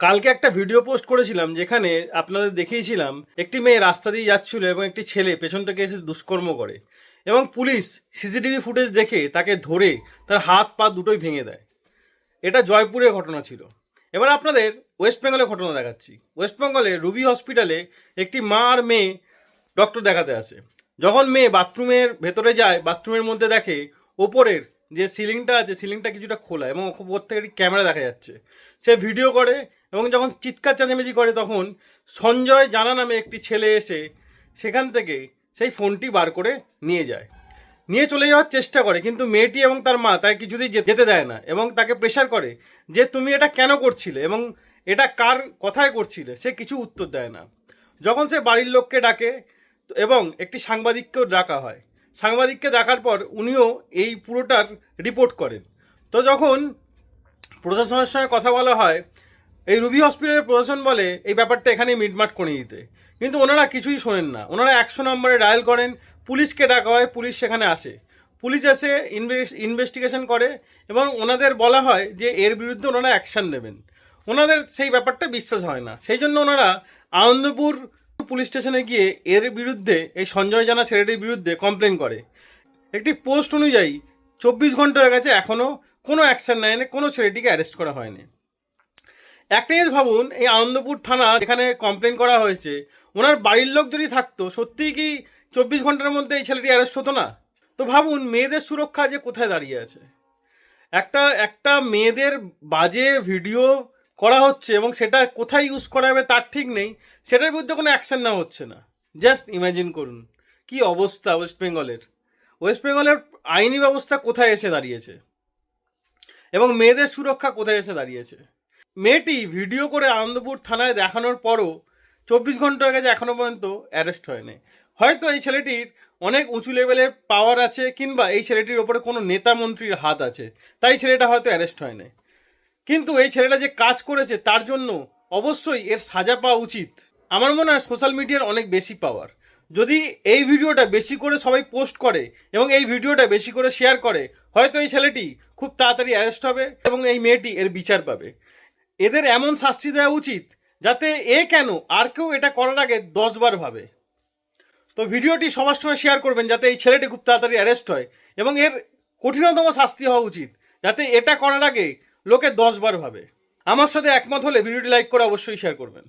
কালকে একটা video post করেছিলাম যেখানে আপনাদের দেখিয়েছিলাম একটি মেয়ে রাস্তা দিয়ে যাচ্ছিল এবং একটি ছেলে পেছন থেকে এসে দুষ্কর্ম করে এবং পুলিশ সিসিটিভি ফুটেজ দেখে তাকে ধরে তার হাত পা দুটোই ভেঙে দেয়। এটা জয়পুরের ঘটনা ছিল। এবার আপনাদের ওয়েস্ট বেঙ্গলের ঘটনা দেখাচ্ছি। ওয়েস্ট বেঙ্গলে রুবি হসপিটালে একটি মা আর মেয়ে ডক্টর দেখাতে আসে। যখন মেয়ে বাথরুমের ভেতরে যায়, বাথরুমের মধ্যে দেখে ওপরের যে সিলিংটা আছে সিলিংটা কিছুটা খোলা এবং ওপর থেকে একটি ক্যামেরা দেখা যাচ্ছে। সে ভিডিও করে এবং যখন চিৎকার চেঁচামেচি করে তখন সঞ্জয় জানা নামে একটি ছেলে এসে সেখান থেকে সেই ফোনটি বার করে নিয়ে যায়, নিয়ে চলে যাওয়ার চেষ্টা করে, কিন্তু মেয়েটি এবং তার মা তাকে কিছুতেই যেতে দেয় না এবং তাকে প্রেশার করে যে তুমি এটা কেন করছিলে এবং এটা কার কথায় করছিলে, সে কিছু উত্তর দেয় না। যখন সে বাড়ির লোককে ডাকে এবং একটি সাংবাদিককেও ডাকা হয়, সাংবাদিককে ডাকার পর উনিও এই পুরোটার রিপোর্ট করেন। তো যখন প্রশাসনের সঙ্গে কথা বলা হয়, এই রুবি হসপিটালের প্রশাসন বলে এই ব্যাপারটা এখানেই মিটমাট করে দিতে, কিন্তু ওনারা কিছুই শোনেন না। ওনারা 100 নম্বরে ডায়াল করেন, পুলিশকে ডাকা হয়, পুলিশ সেখানে আসে, পুলিশ এসে ইনভেস্টিগেশন করে এবং ওনাদের বলা হয় যে এর বিরুদ্ধে ওনারা অ্যাকশান নেবেন। ওনাদের সেই ব্যাপারটা বিশ্বাস হয় না, সেই জন্য ওনারা আনন্দপুর পুলিশ স্টেশনে গিয়ে এর বিরুদ্ধে, এই সঞ্জয় জানা ছেলেটির বিরুদ্ধে কমপ্লেন করে। একটি পোস্ট অনুযায়ী 24 ঘন্টা হয়ে গেছে, এখনও কোনো অ্যাকশান নেয়নি, কোনো ছেলেটিকে অ্যারেস্ট করা হয়নি। একটা জিনিস ভাবুন, এই আনন্দপুর থানা এখানে কমপ্লেন করা হয়েছে, ওনার বাড়ির লোক যদি থাকতো সত্যিই কি 24 ঘন্টার মধ্যে এই ছেলেটি অ্যারেস্ট হতো না? তো ভাবুন মেয়েদের সুরক্ষা যে কোথায় দাঁড়িয়ে আছে। একটা একটা মেয়েদের বাজে ভিডিও করা হচ্ছে এবং সেটা কোথায় ইউজ করা হবে তার ঠিক নেই, সেটার বিরুদ্ধে কোনো অ্যাকশন নেওয়া হচ্ছে না। জাস্ট ইমাজিন করুন কি অবস্থা ওয়েস্ট বেঙ্গলের। ওয়েস্ট বেঙ্গলের আইনি ব্যবস্থা কোথায় এসে দাঁড়িয়েছে এবং মেয়েদের সুরক্ষা কোথায় এসে দাঁড়িয়েছে। মেয়েটি ভিডিও করে আনন্দপুর থানায় দেখানোর পরও 24 ঘন্টা হয়ে গেছে, এখনও পর্যন্ত অ্যারেস্ট হয়নি। হয়তো এই ছেলেটির অনেক উঁচু লেভেলের পাওয়ার আছে কিংবা এই ছেলেটির ওপরে কোনো নেতা মন্ত্রীর হাত আছে, তাই ছেলেটা হয়তো অ্যারেস্ট হয়নি। কিন্তু এই ছেলেটা যে কাজ করেছে তার জন্য অবশ্যই এর সাজা পাওয়া উচিত। আমার মনে হয় সোশ্যাল মিডিয়ার অনেক বেশি পাওয়ার। যদি এই ভিডিওটা বেশি করে সবাই পোস্ট করে এবং এই ভিডিওটা বেশি করে শেয়ার করে, হয়তো এই ছেলেটি খুব তাড়াতাড়ি অ্যারেস্ট হবে এবং এই মেয়েটি এর বিচার পাবে। এদের এমন শাস্তি দেওয়া উচিত যাতে এ কেন আর কেউ এটা করার আগে 10 বার ভাবে। তো ভিডিওটি সবার সঙ্গে শেয়ার করবেন যাতে এই ছেলেটি খুব তাড়াতাড়ি অ্যারেস্ট হয় এবং এর কঠিনতম শাস্তি হওয়া উচিত যাতে এটা করার আগে লোকে 10 বার ভাবে। আমার সাথে একমত হলে ভিডিওটি লাইক করে অবশ্যই শেয়ার করবেন।